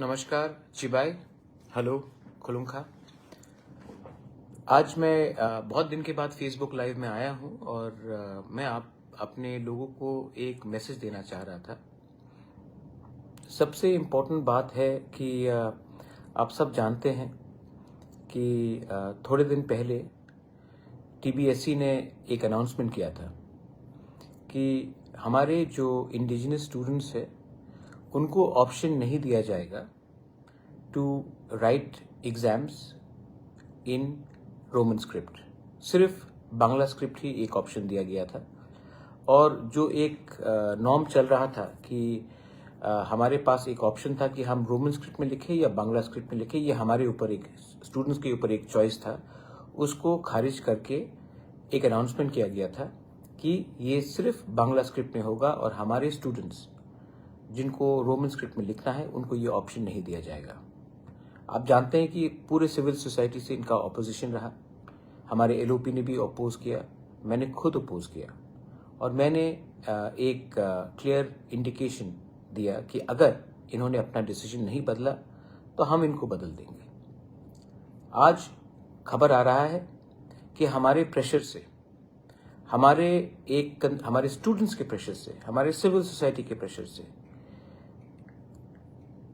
नमस्कार चिबाई, हेलो खुलुंखा। आज मैं बहुत दिन के बाद फेसबुक लाइव में आया हूं और मैं अपने लोगों को एक मैसेज देना चाह रहा था। सबसे इम्पोर्टेंट बात है कि आप सब जानते हैं कि थोड़े दिन पहले टीबीएससी ने एक अनाउंसमेंट किया था कि हमारे जो इंडिजिनस स्टूडेंट्स हैं उनको ऑप्शन नहीं दिया जाएगा to write exams in Roman script. सिर्फ बांग्ला स्क्रिप्ट ही एक ऑप्शन दिया गया था और जो एक नॉर्म चल रहा था कि हमारे पास एक ऑप्शन था कि हम रोमन स्क्रिप्ट में लिखें या बांग्ला स्क्रिप्ट में लिखें, ये हमारे ऊपर एक स्टूडेंट्स के ऊपर एक चॉइस था। उसको खारिज करके एक अनाउंसमेंट किया गया था कि ये सिर्फ बांग्ला स्क्रिप्ट में होगा और हमारे स्टूडेंट्स जिनको रोमन स्क्रिप्ट में लिखना है उनको ये ऑप्शन नहीं दिया जाएगा। आप जानते हैं कि पूरे सिविल सोसाइटी से इनका ऑपोजिशन रहा। हमारे एलओपी ने भी अपोज किया, मैंने खुद अपोज किया और मैंने एक क्लियर इंडिकेशन दिया कि अगर इन्होंने अपना डिसीजन नहीं बदला तो हम इनको बदल देंगे। आज खबर आ रहा है कि हमारे प्रेशर से, हमारे स्टूडेंट्स के प्रेशर से, हमारे सिविल सोसाइटी के प्रेशर से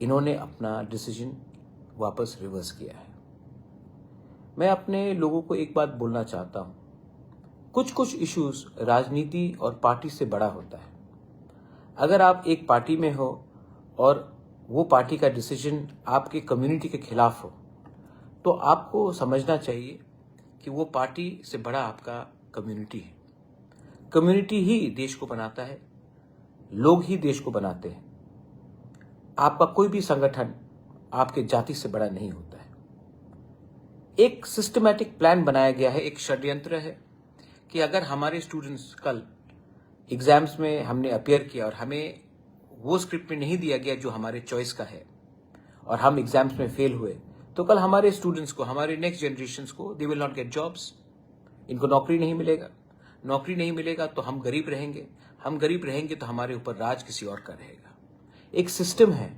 इन्होंने अपना डिसीजन वापस रिवर्स किया है। मैं अपने लोगों को एक बात बोलना चाहता हूं, कुछ इश्यूज राजनीति और पार्टी से बड़ा होता है। अगर आप एक पार्टी में हो और वो पार्टी का डिसीजन आपके कम्युनिटी के खिलाफ हो तो आपको समझना चाहिए कि वो पार्टी से बड़ा आपका कम्युनिटी है। कम्युनिटी ही देश को बनाता है, लोग ही देश को बनाते हैं। आपका कोई भी संगठन आपके जाति से बड़ा नहीं होता है। एक सिस्टमैटिक प्लान बनाया गया है, एक षड्यंत्र है कि अगर हमारे स्टूडेंट्स कल एग्जाम्स में हमने अपीयर किया और हमें वो स्क्रिप्ट में नहीं दिया गया जो हमारे चॉइस का है और हम एग्जाम्स में फेल हुए तो कल हमारे स्टूडेंट्स को, हमारे नेक्स्ट जनरेशन को, they will not get jobs. इनको नौकरी नहीं मिलेगा। नौकरी नहीं मिलेगा तो हम गरीब रहेंगे। हम गरीब रहेंगे तो हमारे ऊपर राज किसी और का रहेगा। एक सिस्टम है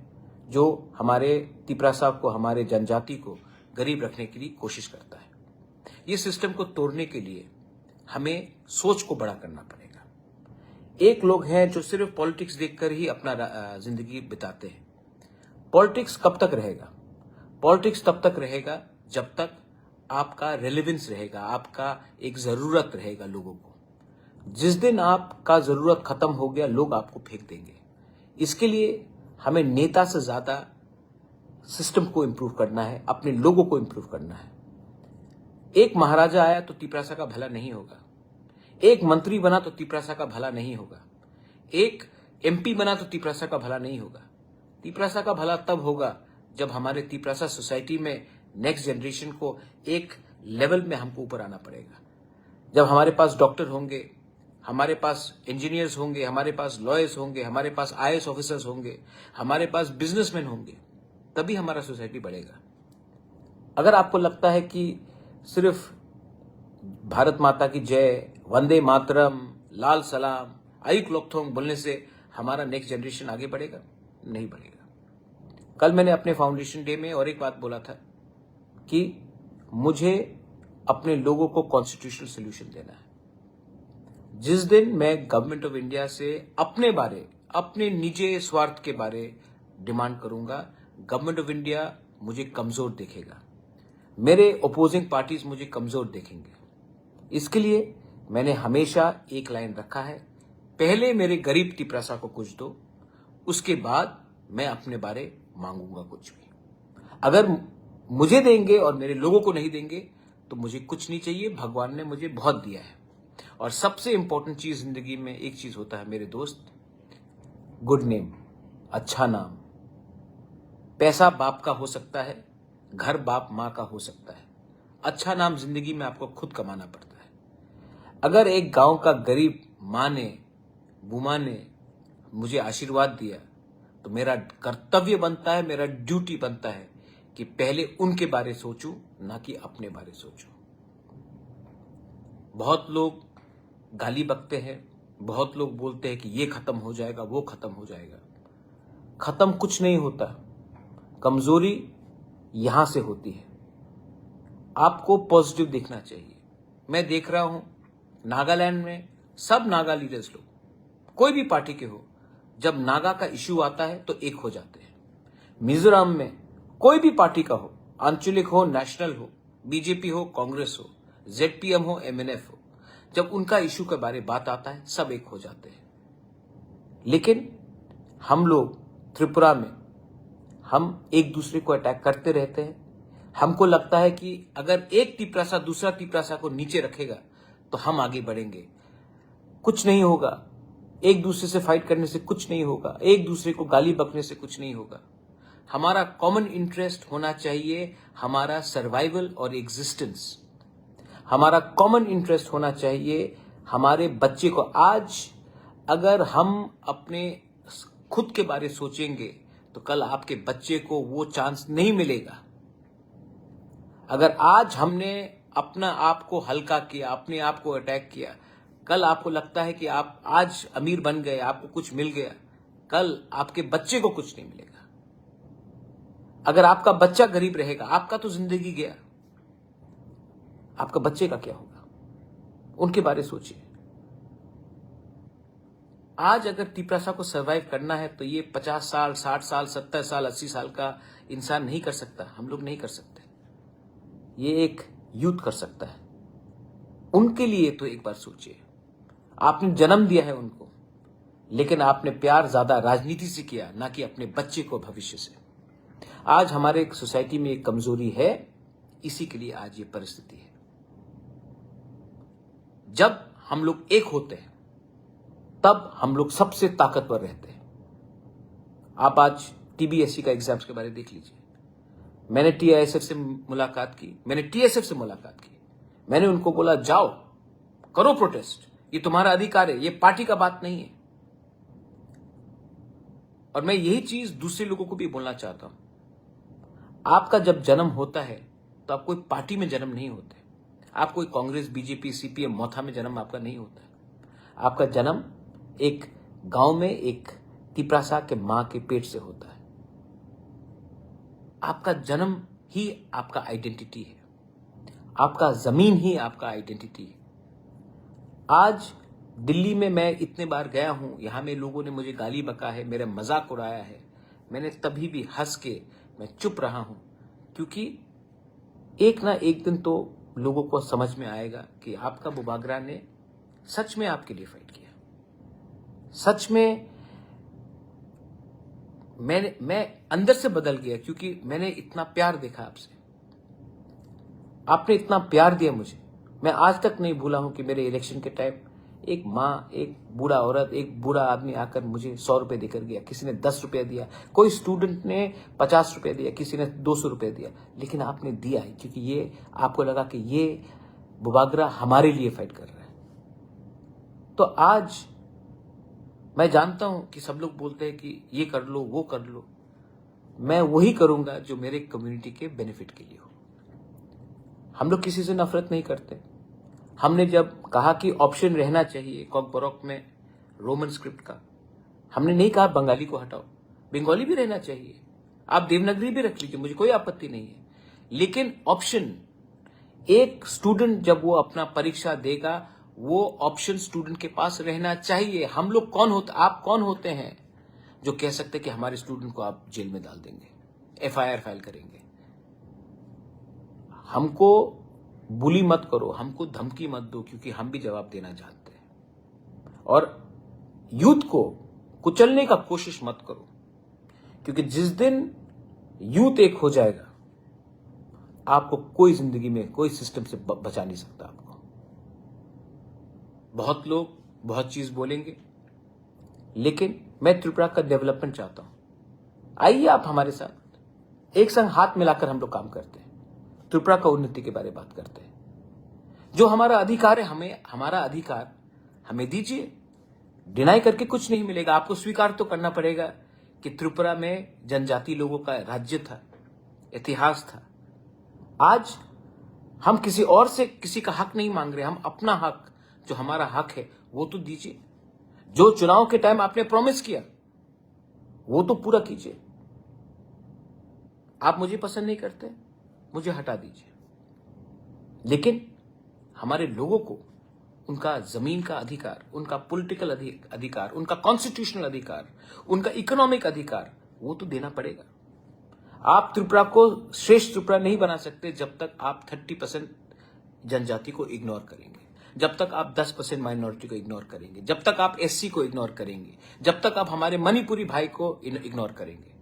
जो हमारे तिपरा साहब को, हमारे जनजाति को गरीब रखने के लिए कोशिश करता है। ये सिस्टम को तोड़ने के लिए हमें सोच को बड़ा करना पड़ेगा। एक लोग हैं जो सिर्फ पॉलिटिक्स देखकर ही अपना जिंदगी बिताते हैं। पॉलिटिक्स कब तक रहेगा? पॉलिटिक्स तब तक रहेगा जब तक आपका रेलेवेंस रहेगा, आपका एक जरूरत रहेगा लोगों को। जिस दिन आपका जरूरत खत्म हो गया, लोग आपको फेंक देंगे। इसके लिए हमें नेता से ज्यादा सिस्टम को इंप्रूव करना है, अपने लोगों को इंप्रूव करना है। एक महाराजा आया तो तिपरासा का भला नहीं होगा। एक मंत्री बना तो तिपरासा का भला नहीं होगा। एक एमपी बना तो तिपरासा का भला नहीं होगा। तिपरासा का भला तब होगा जब हमारे तिपरासा सोसाइटी में नेक्स्ट जनरेशन को एक लेवल में हमको ऊपर आना पड़ेगा। जब हमारे पास डॉक्टर होंगे, हमारे पास इंजीनियर्स होंगे, हमारे पास लॉयर्स होंगे, हमारे पास आईएएस ऑफिसर्स होंगे, हमारे पास बिजनेसमैन होंगे, तभी हमारा सोसाइटी बढ़ेगा। अगर आपको लगता है कि सिर्फ भारत माता की जय, वंदे मातरम, लाल सलाम, आयुक लोकथोंग बोलने से हमारा नेक्स्ट जनरेशन आगे बढ़ेगा, नहीं बढ़ेगा। कल मैंने अपने फाउंडेशन डे में और एक बात बोला था कि मुझे अपने लोगों को कॉन्स्टिट्यूशनल सोल्यूशन देना है। जिस दिन मैं गवर्नमेंट ऑफ इंडिया से अपने निजी स्वार्थ के बारे डिमांड करूंगा, गवर्नमेंट ऑफ इंडिया मुझे कमजोर देखेगा, मेरे अपोजिंग पार्टीज मुझे कमजोर देखेंगे। इसके लिए मैंने हमेशा एक लाइन रखा है, पहले मेरे गरीब तिपरासा को कुछ दो, उसके बाद मैं अपने बारे मांगूंगा कुछ भी। अगर मुझे देंगे और मेरे लोगों को नहीं देंगे तो मुझे कुछ नहीं चाहिए। भगवान ने मुझे बहुत दिया है और सबसे इंपॉर्टेंट चीज जिंदगी में एक चीज होता है मेरे दोस्त, गुड नेम, अच्छा नाम। पैसा बाप का हो सकता है, घर बाप मां का हो सकता है, अच्छा नाम जिंदगी में आपको खुद कमाना पड़ता है। अगर एक गांव का गरीब मां ने, बुमा ने मुझे आशीर्वाद दिया तो मेरा कर्तव्य बनता है, मेरा ड्यूटी बनता है कि पहले उनके बारे सोचूं, ना कि अपने बारे सोचूं। बहुत लोग गाली बकते हैं, बहुत लोग बोलते हैं कि ये खत्म हो जाएगा, वो खत्म हो जाएगा। खत्म कुछ नहीं होता। कमजोरी यहां से होती है। आपको पॉजिटिव देखना चाहिए। मैं देख रहा हूं नागालैंड में सब नागा लीडर्स लोग, कोई भी पार्टी के हो, जब नागा का इश्यू आता है तो एक हो जाते हैं। मिजोरम में कोई भी पार्टी का हो, आंचलिक हो, नेशनल हो, बीजेपी हो, कांग्रेस हो, जेडपीएम हो, एमएनएफ हो, जब उनका इश्यू के बारे में बात आता है सब एक हो जाते हैं। लेकिन हम लोग त्रिपुरा में हम एक दूसरे को अटैक करते रहते हैं। हमको लगता है कि अगर एक तिपरासा दूसरा तिपरासा को नीचे रखेगा तो हम आगे बढ़ेंगे। कुछ नहीं होगा, एक दूसरे से फाइट करने से कुछ नहीं होगा, एक दूसरे को गाली बकने से कुछ नहीं होगा। हमारा कॉमन इंटरेस्ट होना चाहिए हमारा सर्वाइवल और एग्जिस्टेंस। हमारा कॉमन इंटरेस्ट होना चाहिए हमारे बच्चे को। आज अगर हम अपने खुद के बारे सोचेंगे तो कल आपके बच्चे को वो चांस नहीं मिलेगा। अगर आज हमने अपना आप को हल्का किया, अपने आप को अटैक किया, कल आपको लगता है कि आप आज अमीर बन गए, आपको कुछ मिल गया, कल आपके बच्चे को कुछ नहीं मिलेगा। अगर आपका बच्चा गरीब रहेगा, आपका तो जिंदगी गया, आपका बच्चे का क्या होगा? उनके बारे सोचिए। आज अगर तिपरासा को सर्वाइव करना है तो ये 50 साल, 60 साल, 70 साल, 80 साल का इंसान नहीं कर सकता। हम लोग नहीं कर सकते। ये एक यूथ कर सकता है। उनके लिए तो एक बार सोचिए। आपने जन्म दिया है उनको, लेकिन आपने प्यार ज्यादा राजनीति से किया, ना कि अपने बच्चे को भविष्य से। आज हमारे एक सोसाइटी में एक कमजोरी है, इसी के लिए आज ये परिस्थिति है। जब हम लोग एक होते हैं तब हम लोग सबसे ताकतवर रहते हैं। आप आज टीबीएससी का एग्जाम्स के बारे में देख लीजिए। मैंने टीआईएसएफ से मुलाकात की, मैंने टीएसएफ से मुलाकात की। मैंने उनको बोला जाओ करो प्रोटेस्ट, ये तुम्हारा अधिकार है, ये पार्टी का बात नहीं है। और मैं यही चीज दूसरे लोगों को भी बोलना चाहता हूं। आपका जब जन्म होता है तो आप कोई पार्टी में जन्म नहीं होते। आप कोई कांग्रेस, बीजेपी, सीपीएम, मोथा में जन्म आपका नहीं होता है। आपका जन्म एक गांव में एक तिपरासा के मां के पेट से होता है। आपका जन्म ही आपका आइडेंटिटी है। आपका जमीन ही आपका आइडेंटिटी है। आज दिल्ली में मैं इतने बार गया हूं, यहां में लोगों ने मुझे गाली बका है, मेरा मजाक उड़ाया है। मैंने तभी भी हंस के मैं चुप रहा हूं, क्योंकि एक ना एक दिन तो लोगों को समझ में आएगा कि आपका बुबागरा ने सच में आपके लिए फाइट किया। सच में मैं अंदर से बदल गया, क्योंकि मैंने इतना प्यार देखा आपसे। आपने इतना प्यार दिया मुझे। मैं आज तक नहीं भूला हूं कि मेरे इलेक्शन के टाइम एक माँ, एक बूढ़ा औरत, एक बूढ़ा आदमी आकर मुझे 100 रुपए देकर गया। किसी ने 10 रुपया दिया, कोई स्टूडेंट ने 50 रुपया दिया, किसी ने 200 रुपया दिया, लेकिन आपने दिया है क्योंकि ये आपको लगा कि ये बुबागरा हमारे लिए फाइट कर रहा है। तो आज मैं जानता हूं कि सब लोग बोलते हैं कि ये कर लो, वो कर लो। मैं वही करूंगा जो मेरे कम्युनिटी के बेनिफिट के लिए हो। हम लोग किसी से नफरत नहीं करते। हमने जब कहा कि ऑप्शन रहना चाहिए कॉकबॉरोक में रोमन स्क्रिप्ट का, हमने नहीं कहा बंगाली को हटाओ, बंगाली भी रहना चाहिए, आप देवनागरी भी रख लीजिए, मुझे कोई आपत्ति नहीं है। लेकिन ऑप्शन, एक स्टूडेंट जब वो अपना परीक्षा देगा, वो ऑप्शन स्टूडेंट के पास रहना चाहिए। हम लोग कौन होते, आप कौन होते हैं जो कह सकते कि हमारे स्टूडेंट को आप जेल में डाल देंगे, एफआईआर फाइल करेंगे। हमको बुली मत करो, हमको धमकी मत दो, क्योंकि हम भी जवाब देना जानते हैं। और यूथ को कुचलने का कोशिश मत करो, क्योंकि जिस दिन यूथ एक हो जाएगा, आपको कोई जिंदगी में कोई सिस्टम से बचा नहीं सकता। आपको बहुत लोग बहुत चीज बोलेंगे, लेकिन मैं त्रिपुरा का डेवलपमेंट चाहता हूं। आइए आप हमारे साथ एक संग हाथ मिलाकर हम लोग काम करते हैं, त्रिपुरा का उन्नति के बारे में बात करते हैं। जो हमारा अधिकार है, हमारा अधिकार हमें दीजिए। डिनाई करके कुछ नहीं मिलेगा। आपको स्वीकार तो करना पड़ेगा कि त्रिपुरा में जनजाति लोगों का राज्य था, इतिहास था। आज हम किसी और से किसी का हक नहीं मांग रहे, हम अपना हक, जो हमारा हक है वो तो दीजिए। जो चुनाव के टाइम आपने प्रॉमिस किया वो तो पूरा कीजिए। आप मुझे पसंद नहीं करते, मुझे हटा दीजिए, लेकिन हमारे लोगों को उनका जमीन का अधिकार, उनका पॉलिटिकल अधिकार, उनका कॉन्स्टिट्यूशनल अधिकार, उनका इकोनॉमिक अधिकार, वो तो देना पड़ेगा। आप त्रिपुरा को श्रेष्ठ त्रिपुरा नहीं बना सकते जब तक आप 30% जनजाति को इग्नोर करेंगे, जब तक आप 10% माइनॉरिटी को इग्नोर करेंगे, जब तक आप एससी को इग्नोर करेंगे, जब तक आप हमारे मणिपुरी भाई को इग्नोर करेंगे।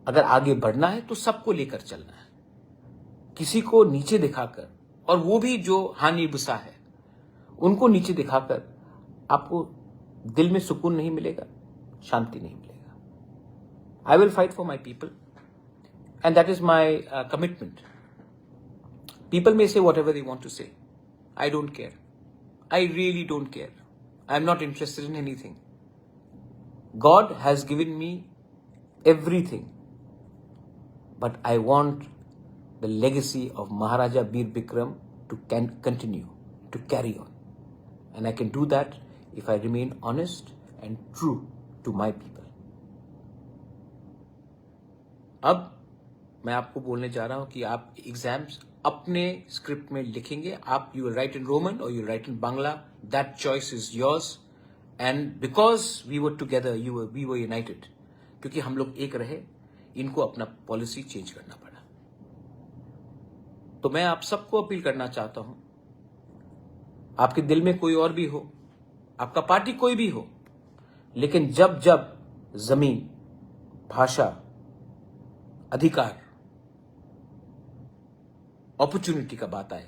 अगर आगे बढ़ना है तो सबको लेकर चलना है, किसी को नीचे दिखाकर, और वो भी जो हानि बुसा है उनको नीचे दिखाकर आपको दिल में सुकून नहीं मिलेगा, शांति नहीं मिलेगा। I will fight for my people and that is my commitment. People may say whatever they want to say. I don't care. I really don't care. I'm not interested in anything. God has given me everything. But I want the legacy of Maharaja Bir Bikram to continue, to carry on. And I can do that if I remain honest and true to my people. अब मैं आपको बोलने जा रहा हूं कि आप exams अपने स्क्रिप्ट में लिखेंगे। आप you will write in Roman और you write in Bangla, that choice is yours. And because we were together, we were united, क्योंकि हम लोग एक रहे, इनको अपना पॉलिसी चेंज करना पड़ा। तो मैं आप सबको अपील करना चाहता हूं, आपके दिल में कोई और भी हो, आपका पार्टी कोई भी हो, लेकिन जब जब जमीन, भाषा, अधिकार, अपॉर्चुनिटी का बात आए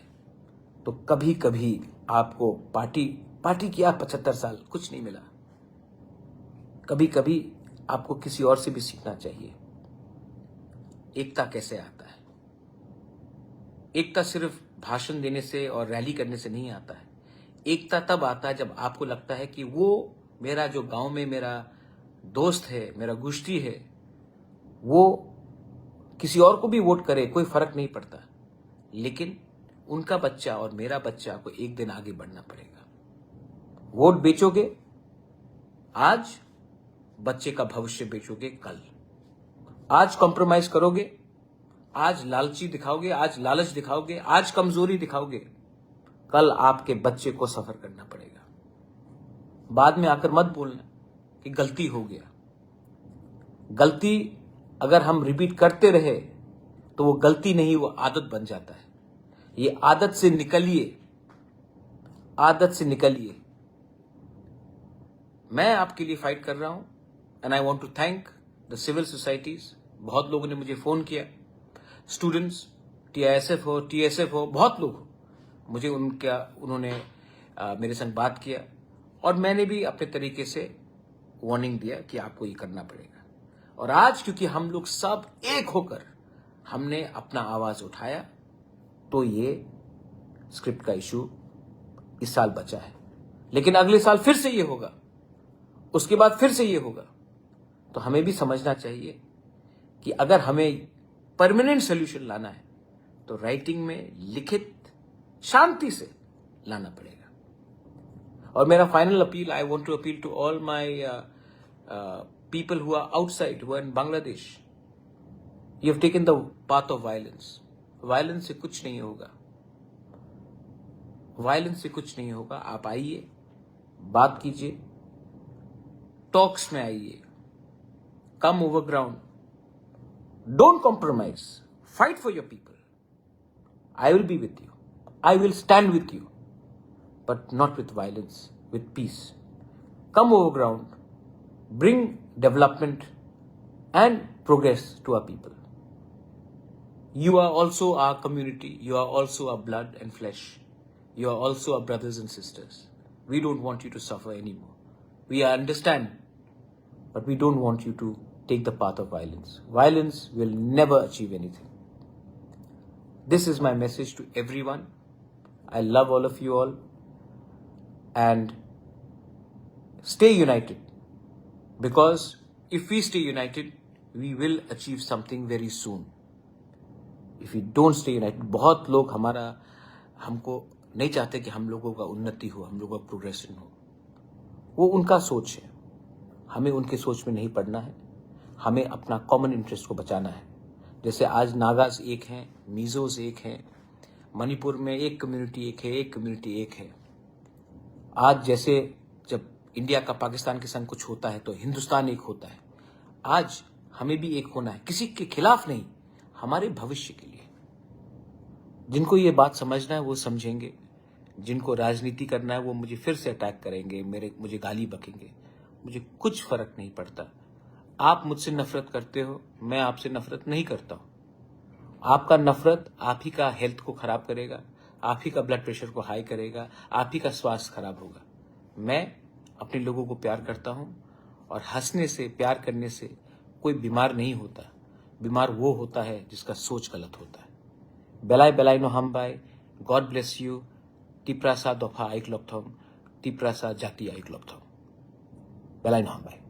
तो कभी कभी आपको पार्टी किया 75 साल कुछ नहीं मिला, कभी कभी आपको किसी और से भी सीखना चाहिए। एकता कैसे आता है? एकता सिर्फ भाषण देने से और रैली करने से नहीं आता है। एकता तब आता है जब आपको लगता है कि वो मेरा जो गांव में मेरा दोस्त है, मेरा गोष्ठी है, वो किसी और को भी वोट करे, कोई फर्क नहीं पड़ता, लेकिन उनका बच्चा और मेरा बच्चा को एक दिन आगे बढ़ना पड़ेगा। वोट बेचोगे आज, बच्चे का भविष्य बेचोगे कल। आज कॉम्प्रोमाइज करोगे, आज लालची दिखाओगे, आज लालच दिखाओगे, आज कमजोरी दिखाओगे, कल आपके बच्चे को सफर करना पड़ेगा। बाद में आकर मत बोलना कि गलती हो गया। गलती अगर हम रिपीट करते रहे तो वो गलती नहीं, वो आदत बन जाता है। ये आदत से निकलिए, आदत से निकलिए। मैं आपके लिए फाइट कर रहा हूं and I want to thank the civil societies. बहुत लोगों ने मुझे फोन किया, स्टूडेंट्स, टीआईएसएफ हो, टीएसएफ हो, बहुत लोग मुझे उन्होंने मेरे संग बात किया और मैंने भी अपने तरीके से वार्निंग दिया कि आपको ये करना पड़ेगा। और आज क्योंकि हम लोग सब एक होकर हमने अपना आवाज उठाया, तो ये स्क्रिप्ट का इशू इस साल बचा है, लेकिन अगले साल फिर से ये होगा, उसके बाद फिर से ये होगा। तो हमें भी समझना चाहिए कि अगर हमें परमानेंट सोल्यूशन लाना है तो राइटिंग में लिखित शांति से लाना पड़ेगा। और मेरा final appeal, I want to appeal to all my people who are outside, who are in Bangladesh. You have taken the path of violence. Violence से कुछ नहीं होगा, वायलेंस से कुछ नहीं होगा। आप आइए, बात कीजिए, टॉक्स में आइए, come over ground, don't compromise, fight for your people. I will be with you, I will stand with you, but not with violence, with peace. Come over ground, bring development and progress to our people. You are also our community. You are also our blood and flesh. You are also our brothers and sisters. We don't want you to suffer anymore. We understand, but we don't want you to take the path of violence. Violence will never achieve anything. This is my message to everyone. I love all of you all. And stay united. Because if we stay united, we will achieve something very soon. If we don't stay united, बहुत लोग हमको नहीं चाहते कि हम लोगों का उन्नति हो, हम लोगों का प्रोग्रेशन हो। वो उनका सोच है, हमें उनके सोच में नहीं पड़ना है। हमें अपना कॉमन इंटरेस्ट को बचाना है। जैसे आज नागाज एक हैं, मिजोज एक हैं, मणिपुर में एक कम्युनिटी एक है, एक कम्युनिटी एक है। आज जैसे जब इंडिया का पाकिस्तान के संग कुछ होता है तो हिंदुस्तान एक होता है। आज हमें भी एक होना है, किसी के खिलाफ नहीं, हमारे भविष्य के लिए। जिनको ये बात समझना है वो समझेंगे, जिनको राजनीति करना है वो मुझे फिर से अटैक करेंगे, मुझे गाली बकेंगे, मुझे कुछ फर्क नहीं पड़ता। आप मुझसे नफरत करते हो, मैं आपसे नफरत नहीं करता हूं। आपका नफरत आप ही का हेल्थ को खराब करेगा, आप ही का ब्लड प्रेशर को हाई करेगा, आप ही का स्वास्थ्य खराब होगा। मैं अपने लोगों को प्यार करता हूं और हंसने से, प्यार करने से कोई बीमार नहीं होता। बीमार वो होता है जिसका सोच गलत होता है। बेलाय बेलाय नो हामबाय, गॉड ब्लेस यू, टिप्रासा दफा आइक्लॉप्थम, टिप्रासा जाति आइक्लॉप्थम, बेलाय नो हामबाय।